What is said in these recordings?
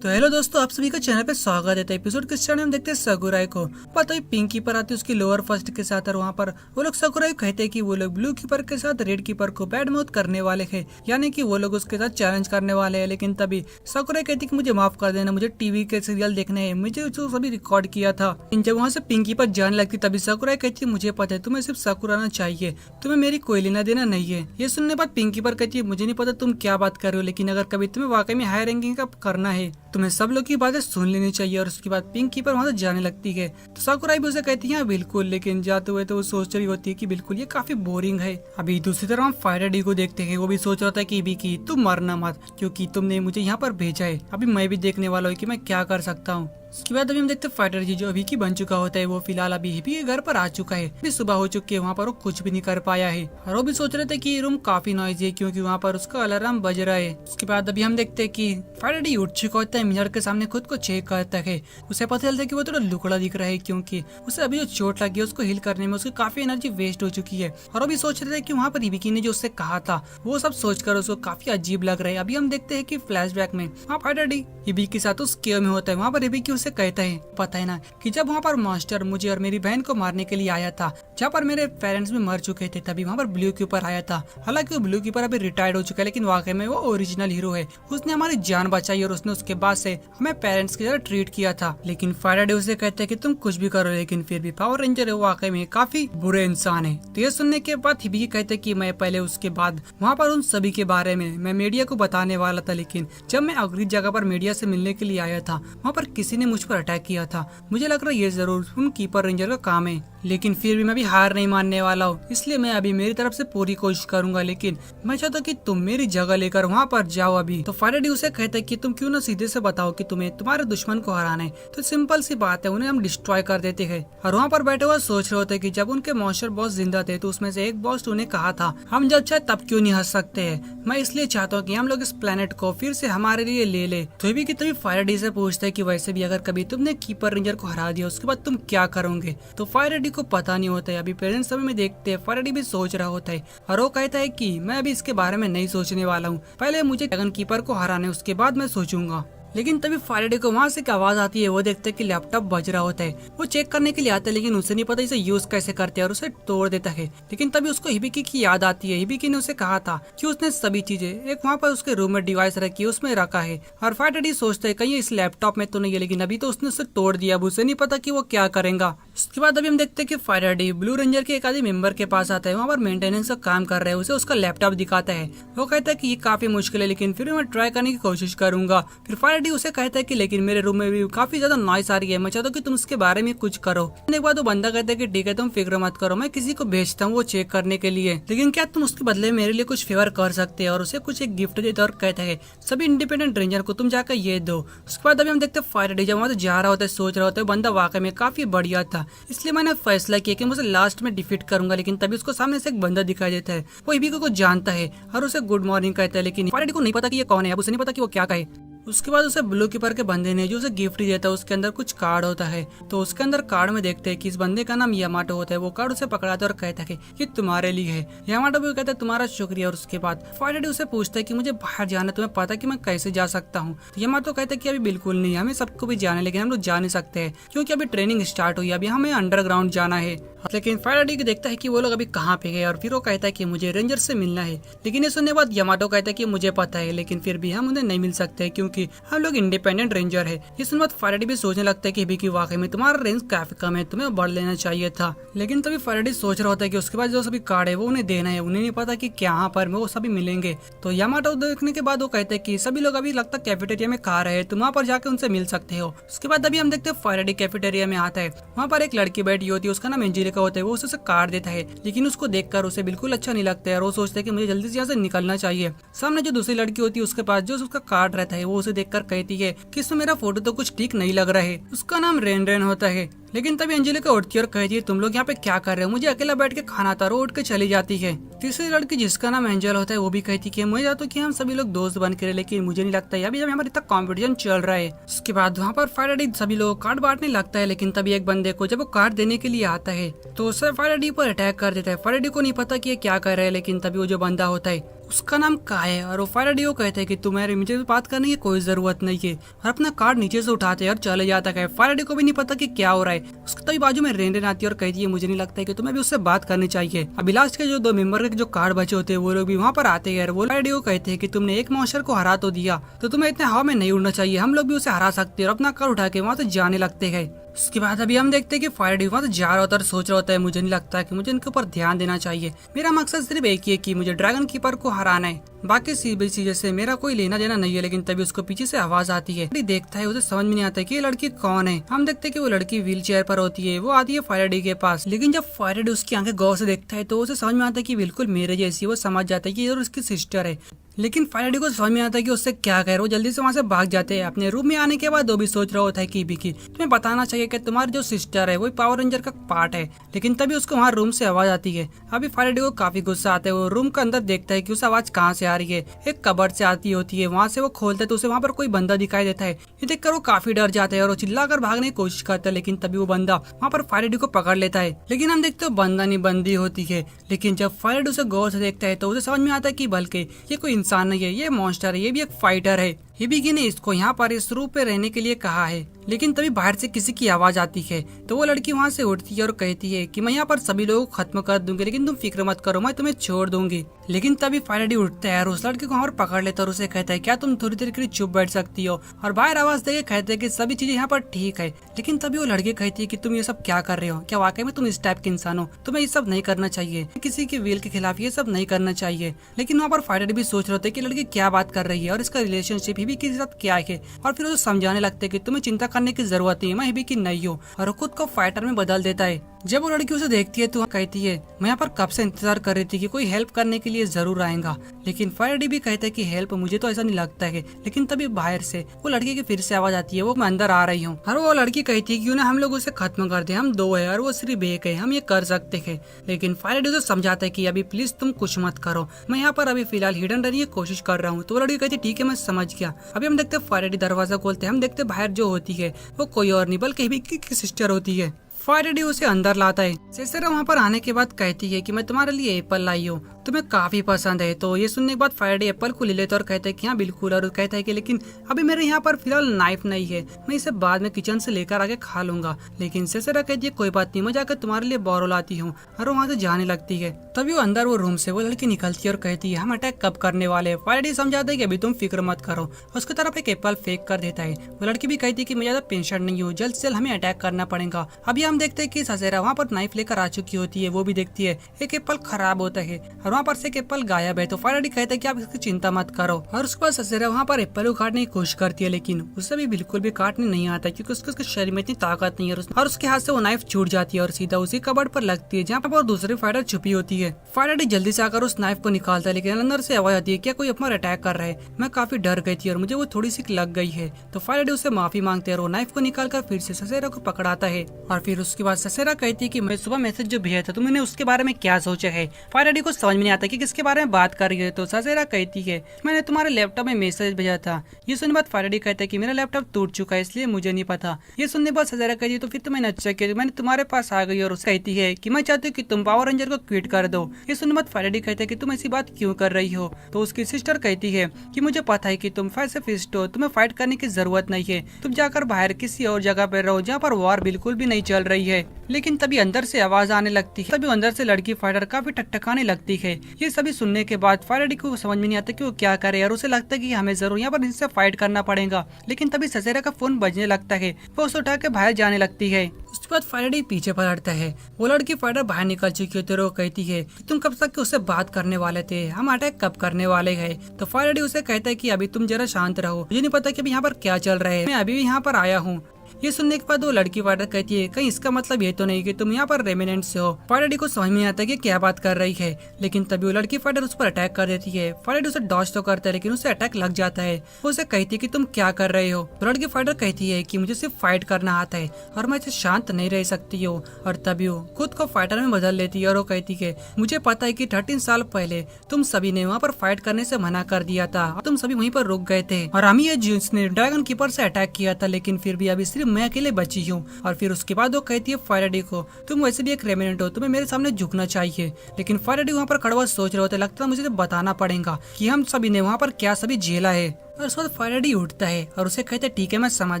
तो हेलो दोस्तों, आप सभी का चैनल पे स्वागत है। एपिसोड किस चैनल में देखते हैं सकुराई को। पता है पिंक कीपर आती है उसकी लोअर फर्स्ट के साथ और वहाँ पर वो लोग सकुराई कहते हैं कि वो लोग ब्लू कीपर के साथ रेड कीपर को बैड माउथ करने वाले हैं, यानी कि वो लोग उसके साथ चैलेंज करने वाले हैं। लेकिन तभी सकुराई कहती कि मुझे माफ कर देना, मुझे टीवी के सीरियल देखने हैं, मुझे जो सभी रिकॉर्ड किया था। जब वहाँ से पिंक कीपर जाने लगती तभी सकुराई कहती मुझे पता है तुम्हें सिर्फ सकुराना चाहिए, तुम्हें मेरी कोई लेना देना नहीं है। ये सुनने बाद पिंक कीपर कहती है मुझे नहीं पता तुम क्या बात कर रहे हो, लेकिन अगर कभी तुम्हें वाकई में हाई रैंकिंग का करना है तुम्हें सब लोग की बातें सुन लेनी चाहिए। और उसके बाद पिंक कीपर वहाँ से जाने लगती है तो सकुराई भी उसे कहती है बिल्कुल, लेकिन जाते हुए तो वो सोच रही होती है कि बिल्कुल ये काफी बोरिंग है। अभी दूसरी तरफ हम फायर डी को देखते हैं, वो भी सोच रहा था कि विकी तुम मरना मत, क्योंकि तुमने मुझे यहाँ पर भेजा है। अभी मैं भी देखने वाला हूँ कि मैं क्या कर सकता हूँ। उसके बाद अभी हम देखते हैं फाइटर जी जो अभी की बन चुका होता है, वो फिलहाल अभी हिपी के घर पर आ चुका है। अभी सुबह हो चुकी है, वहाँ पर वो कुछ भी नहीं कर पाया है और वो भी सोच रहे थे कि ये रूम काफी नॉइजी है क्योंकि वहाँ पर उसका अलार्म बज रहा है। उसके बाद अभी हम देखते हैं कि फाइटर डी उठ चुका होता है, मिरर के सामने खुद को चेक करता है। उसे पता चलता है कि वो थोड़ा लुकड़ा दिख रहा है क्योंकि उसे अभी जो चोट लगी है उसको हील करने में उसकी काफी एनर्जी वेस्ट हो चुकी है। और वो भी सोच रहे थे कि वहाँ पर हिबिकी ने जो उससे कहा था वो सब सोचकर उसको काफी अजीब लग रहा है। अभी हम देखते हैं कि फ्लैशबैक में वहाँ फाइटर डी हिबिकी के साथ उस केव में होता है। वहाँ पर हिबिकी उसे कहता है पता है ना कि जब वहाँ पर मास्टर मुझे और मेरी बहन को मारने के लिए आया था, जहाँ पर मेरे पेरेंट्स भी मर चुके थे, तभी वहाँ पर ब्लू कीपर आया था। हालांकि वो ब्लू कीपर अभी रिटायर्ड हो चुका है, लेकिन वाकई में वो ओरिजिनल हीरो है। उसने हमारी जान बचाई और उसने उसके बाद से हमें पेरेंट्स की तरह ट्रीट किया था। लेकिन फायरडे उसे कहते हैं कि तुम कुछ भी करो, लेकिन फिर भी पावर रेंजर है वाकई में काफी बुरे इंसान है। तो ये सुनने के बाद हिबिकी कहते कि मैं पहले उसके बाद वहाँ पर उन सभी के बारे में मैं मीडिया को बताने वाला था, लेकिन जब मैं अगली जगह पर मीडिया से मिलने के लिए आया था वहाँ पर किसी ने मुझ पर अटैक किया था। मुझे लग रहा है ये जरूर उन कीपर रेंजर का काम है, लेकिन फिर भी मैं भी हार नहीं मानने वाला हूँ, इसलिए मैं अभी मेरी तरफ से पूरी कोशिश करूंगा। लेकिन मैं चाहता हूँ कि तुम मेरी जगह लेकर वहाँ पर जाओ अभी। तो फायरडी उसे कहता है कि तुम क्यों ना सीधे से बताओ कि तुम्हें तुम्हारे दुश्मन को हराना है। तो सिंपल सी बात है, उन्हें हम डिस्ट्रॉय कर देते हैं। और वहाँ पर बैठे हुए सोच रहे होते कि जब उनके मॉन्स्टर बॉस जिंदा थे तो उसमें से एक बॉस उन्हें कहा था हम जब चाहे तब क्यों नहीं हंस सकते हैं। मैं इसलिए चाहता हूँ कि हम लोग इस प्लेनेट को फिर से हमारे लिए ले ले। तो भी कि तभी फायरडी से पूछता है कि वैसे भी अगर कभी तुमने कीपर रेंजर को हरा दिया उसके बाद तुम क्या करोगे। तो फायरडी को पता नहीं होता है। अभी पेरेंट्स समय में देखते हैं फायरडी भी सोच रहा होता है और वो कहता है कि मैं अभी इसके बारे में नहीं सोचने वाला हूँ, पहले मुझे ड्रैगन कीपर को हराने उसके बाद मैं सोचूंगा। लेकिन तभी फायरडे को वहाँ से आवाज आती है, वो देखते हैं कि लैपटॉप बज रहा होता है। वो चेक करने के लिए आता है, लेकिन उसे नहीं पता इसे यूज कैसे करते हैं और उसे तोड़ देता है। लेकिन तभी उसको हिबिकी की याद आती है। हिबिकी ने उसे कहा था कि उसने सभी चीजें एक वहाँ पर उसके रूम में डिवाइस रखी है उसमें रखा है। और फायरडे सोचता है कहीं इस लैपटॉप में तो नहीं है, लेकिन अभी तो उसने उसे तोड़ दिया, अब उसे नहीं पता कि वो क्या करेगा। उसके बाद अभी हम देखते हैं कि फायरडे ब्लू रेंजर के एक आदि मेंबर के पास आता है, वहाँ पर मेंटेनेंस का काम कर रहे हैं। उसे उसका लैपटॉप दिखाता है। वो कहता है कि ये काफी मुश्किल है, लेकिन फिर मैं ट्राई करने की कोशिश करूंगा। फिर फायरडे उसे कहता है कि लेकिन मेरे रूम में भी काफी ज्यादा नॉइस आ रही है, मैं चाहता हूँ कि तुम उसके बारे में कुछ करो। एक बार वो बंदा कहता है कि ठीक है तुम फिक्र मत करो, मैं किसी को भेजता हूँ वो चेक करने के लिए, लेकिन क्या तुम उसके बदले मेरे लिए कुछ फेवर कर सकते हैं। और उसे कुछ एक गिफ्ट देता और कहता है सभी इंडिपेंडेंट रेंजर को तुम जाकर ये दो। उसके बाद अभी हम देखते हैं फायरडे जब वहाँ जा रहा होता है, सोच रहा होता है बंदा वाकई में काफी बढ़िया था, इसलिए मैंने फैसला किया कि मैं उसे लास्ट में डिफीट करूंगा। लेकिन तभी उसको सामने से एक बंदा दिखाई देता है, वो हिबिकी को जानता है और उसे गुड मॉर्निंग कहता है। लेकिन फायरडे को नहीं पता कि ये कौन है, अब उसे नहीं पता कि वो क्या कहे। उसके बाद उसे ब्लू कीपर के बंदे ने जो उसे गिफ्ट देता है उसके अंदर कुछ कार्ड होता है। तो उसके अंदर कार्ड में देखते हैं कि इस बंदे का नाम यामाटो होता है। वो कार्ड उसे पकड़ाता है और कहता है कि तुम्हारे लिए है। यामाटो भी कहता है तुम्हारा शुक्रिया। और उसके बाद फायरडे उसे पूछता है कि मुझे बाहर जाना, तुम्हें पता कि मैं कैसे जा सकता हूँ। तो यामाटो कहता है कि अभी बिल्कुल नहीं, हमें सबको भी जाना है, लेकिन हम लोग जा नहीं सकते हैं क्योंकि अभी ट्रेनिंग स्टार्ट हुई है, अभी हमें अंडरग्राउंड जाना है। लेकिन फायरडे देखता है कि वो लोग अभी कहाँ पे गए और फिर वो कहता है कि मुझे रेंजर से मिलना है। लेकिन ये सुनने बाद यामाटो कहता है कि मुझे पता है, लेकिन फिर भी हम उन्हें नहीं मिल सकते क्योंकि हम लोग इंडिपेंडेंट रेंजर है। ये सुनने बाद फायरडे भी सोचने लगता है कि हिबिकी वाकई में तुम्हारा रेंज काफी कम है, तुम्हें बढ़ लेना चाहिए था। लेकिन तभी फायरडे सोच रहा होता है कि उसके बाद जो सभी कार्ड है वो उन्हें देना है, उन्हें नहीं पता कि यहाँ पर वो सभी मिलेंगे। तो यामाटो देखने के बाद वो कहते हैं कि सभी लोग अभी लगता कैफेटेरिया में खा रहे हैं, तुम वहाँ पर जाकर उनसे मिल सकते हो। उसके बाद अभी हम देखते हैं फायरडे कैफेटेरिया में आता है, वहाँ पर एक लड़की बैठी होती है, उसका नाम एंजेलिका होता है। वो उसे कार्ड देता है, लेकिन उसको देखकर उसे बिल्कुल अच्छा नहीं लगता है और वो सोचता है कि मुझे जल्दी से यहाँ से निकलना चाहिए। सामने जो दूसरी लड़की होती है उसके पास जो उसका कार्ड रहता है, वो उसे देखकर कहती है कि इसमें मेरा फोटो तो कुछ ठीक नहीं लग रहा है। उसका नाम रेन रेन होता है। लेकिन तभी एंजेलिका उठती है और कहती है तुम लोग यहाँ पे क्या कर रहे हो, मुझे अकेला बैठ के खाना था। उठ के चली जाती है। तीसरी लड़की जिसका नाम एंजल होता है वो भी कहती है मैं चाहता हूँ कि हम सभी लोग दोस्त बन के, लेकिन मुझे नहीं लगता अभी यहाँ पर इतना कॉम्पिटिशन चल रहा है। उसके बाद वहाँ पर फायरडे सभी लोग कार्ड बांटने लगता है, लेकिन तभी एक बंदे को जब वो कार्ड देने के लिए आता है तो उसे फायरडे पर अटैक कर देता है। फायरडे को नहीं पता कि ये क्या कर रहा है, लेकिन तभी वो जो बंदा होता है उसका नाम काय है और वो फायरडी को कहते हैं कि तुम्हारे मुझे बात करने की कोई जरूरत नहीं है और अपना कार्ड नीचे से उठाते हैं और चले जाता है। फायरडी को भी नहीं पता कि क्या हो रहा है। उसके तभी बाजू में रेन आती है और कहती है मुझे नहीं लगता है कि तुम्हें भी उससे बात करनी चाहिए। अभी लास्ट के जो 2 मेंबर के जो कार्ड बचे होते हैं वो लोग भी वहाँ पर आते हैं। वो फायरडी को कहते हैं कि तुमने एक मॉन्स्टर को हरा तो दिया तो तुम्हें इतने हवा में नहीं उड़ना चाहिए, हम लोग भी उसे हरा सकते हैं और अपना कार्ड उठा के वहाँ से जाने लगते हैं। उसके बाद अभी हम देखते हैं कि फायरडी वहाँ से जा रहा होता है और सोच रहा होता है मुझे नहीं लगता कि मुझे इनके ऊपर ध्यान देना चाहिए, मेरा मकसद सिर्फ एक ही है कि मुझे ड्रैगन कीपर को हराना है, बाकी सीबीसी से मेरा कोई लेना देना नहीं है। लेकिन तभी उसको पीछे से आवाज आती है, देखता है उसे समझ में नहीं आता कि ये लड़की कौन है। हम देखते हैं कि वो लड़की व्हील चेयर पर होती है, वो आती है फायरडी के पास। लेकिन जब फायरडी उसकी आंखें गौर से देखता है तो उसे समझ में आता है कि बिल्कुल मेरे जैसी, वो समझ जाता है कि ये उसकी सिस्टर है। लेकिन फायरडी को समझ में आता है कि उससे क्या कह रहा है। वो जल्दी से वहाँ से भाग जाते हैं। अपने रूम में आने के बाद वो भी सोच रहा होता है कि तुम्हें बताना चाहिए कि तुम्हारी जो सिस्टर है वो पावर रेंजर का पार्ट है। लेकिन तभी उसको वहाँ रूम से आवाज आती है। अभी फायरडी को काफी गुस्सा आता है। वो रूम के अंदर देखता है कि उस आवाज कहाँ से आ रही है, एक कबर्ड से आती होती है। वहाँ से वो खोलता है तो उसे वहाँ पर कोई बंदा दिखाई देता है। ये देखकर वो काफी डर जाता है और वो चिल्लाकर भागने की कोशिश करता है। लेकिन तभी वो बंदा वहाँ पर फायरडी को पकड़ लेता है। लेकिन हम देखते हो बंदा नहीं बंदी होती है। लेकिन जब फायरडी उसे गौर से देखता है तो उसे समझ में आता है कि बल्कि ये कोई इंसान नहीं है, ये मॉन्स्टर है, ये भी एक फाइटर है। हिबिकी ने इसको यहाँ पर इस रूप पे रहने के लिए कहा है। लेकिन तभी बाहर से किसी की आवाज आती है तो वो लड़की वहाँ से उठती है और कहती है कि मैं यहाँ पर सभी लोगों को खत्म कर दूंगी, लेकिन तुम फिक्र मत करो, मैं तुम्हें छोड़ दूंगी। लेकिन तभी फायरडी उठता है और उस लड़की को वहाँ पर पकड़ लेता है और उसे कहता है क्या तुम थोड़ी देर के लिए चुप बैठ सकती हो। और बाहर आवाज देके कहते हैं कि सभी चीजें यहाँ पर ठीक है। लेकिन तभी वो लड़की कहती है कि तुम ये सब क्या कर रहे हो, क्या वाकई में तुम इस टाइप के इंसान हो, तुम्हें ये सब नहीं करना चाहिए, किसी के विल के खिलाफ ये सब नहीं करना चाहिए। लेकिन वहाँ पर फायरडी भी सोच रहे होते कि लड़की क्या बात कर रही है और इसका रिलेशनशिप हिबिकी के साथ क्या है। और फिर वो समझाने लगते है कि तुम्हें चिंता करने की जरूरत नहीं है, मैं हिबिकी नहीं हूँ। और खुद को फाइटर में बदल देता है। जब वो लड़की उसे देखती है तो कहती है मैं यहाँ पर कब से इंतजार कर रही थी कि कोई हेल्प करने के लिए जरूर आएगा। लेकिन फायरडी भी कहता है कि हेल्प मुझे तो ऐसा नहीं लगता है। लेकिन तभी बाहर से वो लड़की की फिर से आवाज आती है, वो मैं अंदर आ रही हूँ। और वो लड़की कहती है क्यों ना हम लोग उसे खत्म कर दे, हम 2 है और वो सिर्फ 1 है, हम ये कर सकते हैं। लेकिन फायरडी उसे समझाता है कि अभी प्लीज तुम कुछ मत करो, मैं यहाँ पर अभी फिलहाल हिडन रहने की कोशिश कर रहा हूँ। तो वो लड़की कहती है ठीक है मैं समझ गया। अभी हम देखते फायरडी दरवाजा खोलते हैं। हम देखते बाहर जो होती है वो कोई और नहीं बल्कि हिबिकी की सिस्टर होती है। फायरडी उसे अंदर लाता है। सेसेरा वहाँ पर आने के बाद कहती है कि मैं तुम्हारे लिए एप्पल लाई हूँ, तुम्हें काफी पसंद है। तो ये सुनने के बाद फायरडी एप्पल को ले लेता है और कहता है कि हाँ बिल्कुल। और कहता है कि लेकिन अभी मेरे यहाँ पर फिलहाल नाइफ नहीं है, मैं इसे बाद में किचन से लेकर आके खा लूंगा। लेकिन सेसेरा कहती है कोई बात नहीं, मैं जाकर तुम्हारे लिए बोरो लाती हूँ। और वहाँ से जाने लगती है। तभी वो अंदर वो रूम से वो लड़की निकलती है और कहती है हम अटैक कब करने वाले। फायरडी समझाता है कि अभी तुम फिक्र मत करो। उसकी तरफ एक एप्पल फेंक कर देता है। वो लड़की भी कहती है कि मैं ज्यादा पेशेंट नहीं हूँ, जल्द से जल्द हमें अटैक करना पड़ेगा। अभी हम देखते हैं कि ससेरा वहाँ पर नाइफ लेकर आ चुकी होती है। वो भी देखती है एक एप्पल खराब होता है और वहाँ पर से एक एप्पल गायब है। तो फायरडी कहता है कि आप इसकी चिंता मत करो। और उसके बाद ससेरा वहाँ पर एप्पल को काटने की कोशिश करती है, लेकिन उसे भी बिल्कुल भी काटने नहीं आता क्योंकि उसके शरीर में इतनी ताकत नहीं है। और उसके हाथ से वो नाइफ छूट जाती है और सीधा उसी कबर्ड पर लगती है जहाँ पर दूसरी फाइटर छुपी होती है। फायरडी जल्दी से आकर उस नाइफ को निकालता है, लेकिन अंदर से आवाज आती है क्या कोई अपना अटैक कर रहा है। मैं काफी डर गई थी और मुझे वो थोड़ी सी लग गई है। तो फायरडी उससे माफी मांगते हैं और वो नाइफ को निकालकर फिर से ससेरा को पकड़ाता है। और फिर उसके बाद ससेरा कहती है कि मैं सुबह मैसेज जो भेजा था तुमने उसके बारे में क्या सोचा है। फायरडी को समझ में नहीं आता कि किसके बारे में बात कर रही है। तो ससेरा कहती है मैंने तुम्हारे लैपटॉप में मैसेज भेजा था। ये सुनने बाद फायरडी कहता है कि मेरा लैपटॉप टूट चुका है इसलिए मुझे नहीं पता। ये सुनने बाद ससेरा कहती है तो फिर तुम्हें अच्छा किया मैंने तुम्हारे पास आ गई। और कहती है कि मैं चाहती हूँ कि तुम पावर रेंजर को क्विट कर दो। ये सुनने बाद फायरडी कहता है कि तुम ऐसी बात क्यों कर रही हो। तो उसकी सिस्टर कहती है कि मुझे पता है कि तुम पैसिफिस्ट हो, तुम्हें फाइट करने की जरूरत नहीं है, तुम जाकर बाहर किसी और जगह पर रहो जहाँ पर वॉर बिल्कुल भी नहीं चल रही है। लेकिन तभी अंदर से आवाज आने लगती है। तभी अंदर से लड़की फाइटर काफी टकटकाने लगती है। ये सभी सुनने के बाद फायरडी को समझ में नहीं आता कि वो क्या करे और उसे लगता है कि हमें जरूर यहाँ पर इनसे फाइट करना पड़ेगा। लेकिन तभी ससेरा का फोन बजने लगता है, वो उसे उठा के बाहर जाने लगती है। उसके बाद फायरडी पीछे पलटता है। वो लड़की फाइटर बाहर निकल चुकी होती है। वो कहती है तुम कब तक उससे बात करने वाले थे, हम अटैक कब करने वाले हैं। तो फायरडी उसे कहता है कि अभी तुम जरा शांत रहो, मुझे नहीं पता कि अभी यहाँ पर क्या चल रहा है, मैं अभी भी यहाँ पर आया हूँ। ये सुनने के बाद वो लड़की फाइटर कहती है कहीं इसका मतलब ये तो नहीं कि तुम यहाँ पर रेमिनेंट से हो। फायरडी को समझ में नहीं आता कि क्या बात कर रही है। लेकिन तभी वो लड़की फाइटर उस पर अटैक कर देती है। फायरडी उसे डॉज तो करता है लेकिन उसे अटैक लग जाता है। वो उसे कहती है कि तुम क्या कर रहे हो। तो लड़की फाइटर कहती है कि मुझे सिर्फ फाइट करना आता है और मैं इसे शांत नहीं रह सकती हूँ। और तभी वो खुद को फाइटर में बदल लेती है और वो कहती है मुझे पता है कि 13 साल पहले तुम सभी ने वहाँ पर फाइट करने से मना कर दिया था और तुम सभी वहीं पर रुक गए थे और हम ये जिसने ड्रैगन कीपर से अटैक किया था। लेकिन फिर भी अभी सिर्फ मैं अकेले बची हूँ। और फिर उसके बाद वो कहती है फैराडे को, तुम वैसे भी एक रेमिनेंट हो, तुम्हें मेरे सामने झुकना चाहिए। लेकिन फैराडे वहाँ पर खड़ा हुआ सोच रहे होते, लगता है मुझे तो बताना पड़ेगा कि हम सभी ने वहाँ पर क्या सभी झेला है। और उस वक्त फैराडे उठता है और उसे कहते हैं ठीक है मैं समझ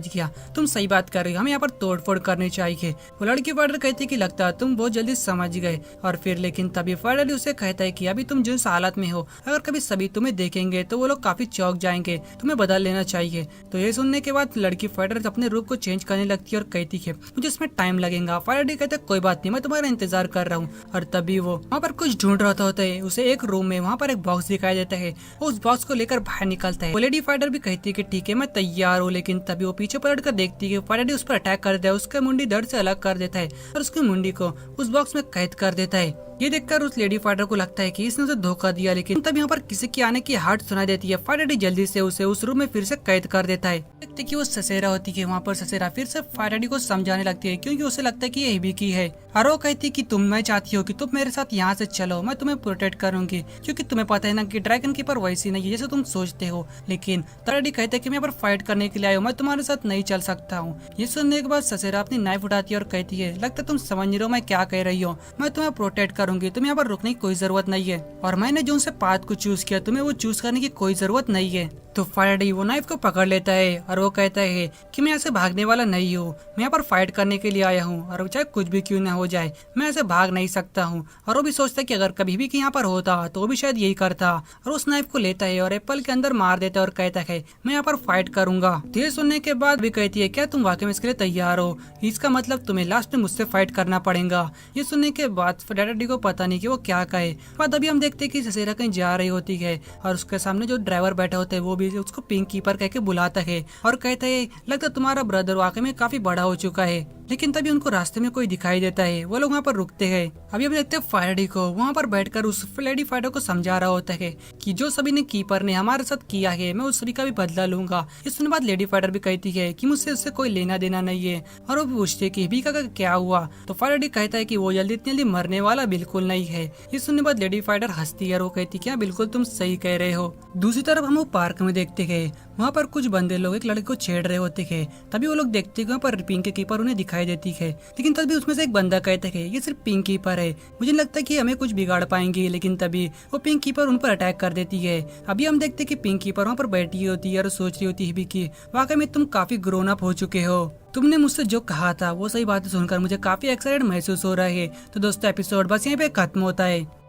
गया, तुम सही बात कर रही हो, हमें यहाँ पर तोड़फोड़ करनी चाहिए। वो लड़की फैराडे कहती है कि लगता है तुम बहुत जल्दी समझ गए। और फिर लेकिन तभी फैराडे उसे कहता है कि अभी तुम जिस हालत में हो, अगर कभी सभी तुम्हें देखेंगे तो वो लोग काफी चौंक जाएंगे, तुम्हें बदल लेना चाहिए। तो ये सुनने के बाद लड़की फैराडे अपने रूप को चेंज करने लगती है और कहती है मुझे इसमें टाइम लगेगा। फैराडे कहते हैं कोई बात नहीं, मैं तुम्हारा इंतजार कर रहा हूँ। और तभी वो वहाँ पर कुछ ढूंढ रहा होता है, उसे एक रूम में वहाँ पर एक बॉक्स दिखाई देता है। उस बॉक्स को लेकर बाहर निकलता है। वो लेडी फैराडे भी कहती है ठीक है मैं तैयार हूँ। लेकिन तभी वो पीछे पलट कर देखती है, फैराडे उस पर अटैक कर देता है, उसका मुंडी धड़ से अलग कर देता है और उसकी मुंडी को उस बॉक्स में कैद कर देता है। ये देखकर उस लेडी फाइटर को लगता है कि इसने उसे धोखा दिया। लेकिन तब यहाँ पर किसी की आने की आहट सुनाई देती है। फैराडे जल्दी से उसे उस रूम में फिर से कैद कर देता है। देखते कि वो ससेरा होती है, वहाँ पर ससेरा फिर से फैराडे को समझाने लगती है क्योंकि उसे लगता है कि ये हिबी की है। और वो कहती है कि मैं चाहती हो कि तुम मेरे साथ यहाँ से चलो, मैं तुम्हें प्रोटेक्ट करूंगी, क्योंकि तुम्हें पता है ना कि ड्रैगन कीपर वैसी नहीं है जैसे तुम सोचते हो। लेकिन फैराडे कहते हैं कि मैं यहाँ पर फाइट करने के लिए आया हूँ, मैं तुम्हारे साथ नहीं चल सकता हूँ। ये सुनने के बाद ससेरा अपनी नाइफ उठाती है और कहती है लगता तुम समझ नहीं रहे हो मैं क्या कह रही हूँ, मैं तुम्हें प्रोटेक्ट करूंगी, तुम यहाँ पर रुकने की कोई जरूरत नहीं है। और मैंने जो उनसे पाथ को चूज किया, तुम्हें वो चूज करने की कोई जरूरत नहीं है। तो फैराडे वो नाइफ को पकड़ लेता है और वो कहता है कि मैं ऐसे भागने वाला नहीं हूँ, मैं यहाँ पर फाइट करने के लिए आया हूँ और चाहे कुछ भी क्यों ना हो जाए मैं ऐसे भाग नहीं सकता हूँ। और वो भी सोचता है कि अगर कभी भी यहाँ पर होता तो वो भी शायद यही करता। और उस नाइफ को लेता है और एप्पल के अंदर मार देता है और कहता है मैं यहाँ पर फाइट करूंगा। तो ये सुनने के बाद भी कहती है क्या तुम वाकई में इसके लिए तैयार हो, इसका मतलब तुम्हें लास्ट में मुझसे फाइट करना पड़ेगा। ये सुनने के बाद फैराडे को पता नहीं कि वो क्या कहे। बाद अभी हम देखते हैं कि ससेरा कहीं जा रही होती है और उसके सामने जो ड्राइवर बैठा होता है वो भी उसको पिंक कीपर कह के बुलाता है और कहता है लगता तुम्हारा ब्रदर वाकई में काफी बड़ा हो चुका है। लेकिन तभी उनको रास्ते में कोई दिखाई देता है, वो लोग वहाँ पर रुकते हैं। अभी हम देखते हैं फैराडे को वहाँ पर बैठकर उस लेडी फाइटर को समझा रहा होता है कि जो सभी ने कीपर ने हमारे साथ किया है मैं उस सभी का भी बदला लूंगा। इस सुनने बाद लेडी फाइटर भी कहती है कि मुझसे उससे कोई लेना देना नहीं है। और वो पूछती है कि हिबिका का क्या हुआ। तो फैराडे कहता है कि वो जल्दी इतनी जल्दी मरने वाला बिल्कुल नहीं है। इस सुनने बाद लेडी फाइटर हंसती है और वो कहती है बिल्कुल तुम सही कह रहे हो। दूसरी तरफ हम वो पार्क में देखते हैं, वहाँ पर कुछ बंदे लोग एक लड़के को छेड़ रहे होते हैं। तभी वो लोग देखते हैं वहाँ पर पिंक कीपर उन्हें दिखाई देती है। लेकिन तभी उसमें से एक बंदा कहता है ये सिर्फ पिंक कीपर है, मुझे लगता है कि हमें कुछ बिगाड़ पाएंगे। लेकिन तभी वो पिंक कीपर उन पर अटैक कर देती है। अभी हम देखते हैं कि पिंक कीपर वहाँ पर बैठी होती है और सोच रही होती है कि वाकई में तुम काफी ग्रोन अप हो चुके हो, तुमने मुझसे जो कहा था वो सही बातें सुनकर मुझे काफी एक्साइटेड महसूस हो रहा है। तो दोस्तों एपिसोड बस यहीं पे खत्म होता है।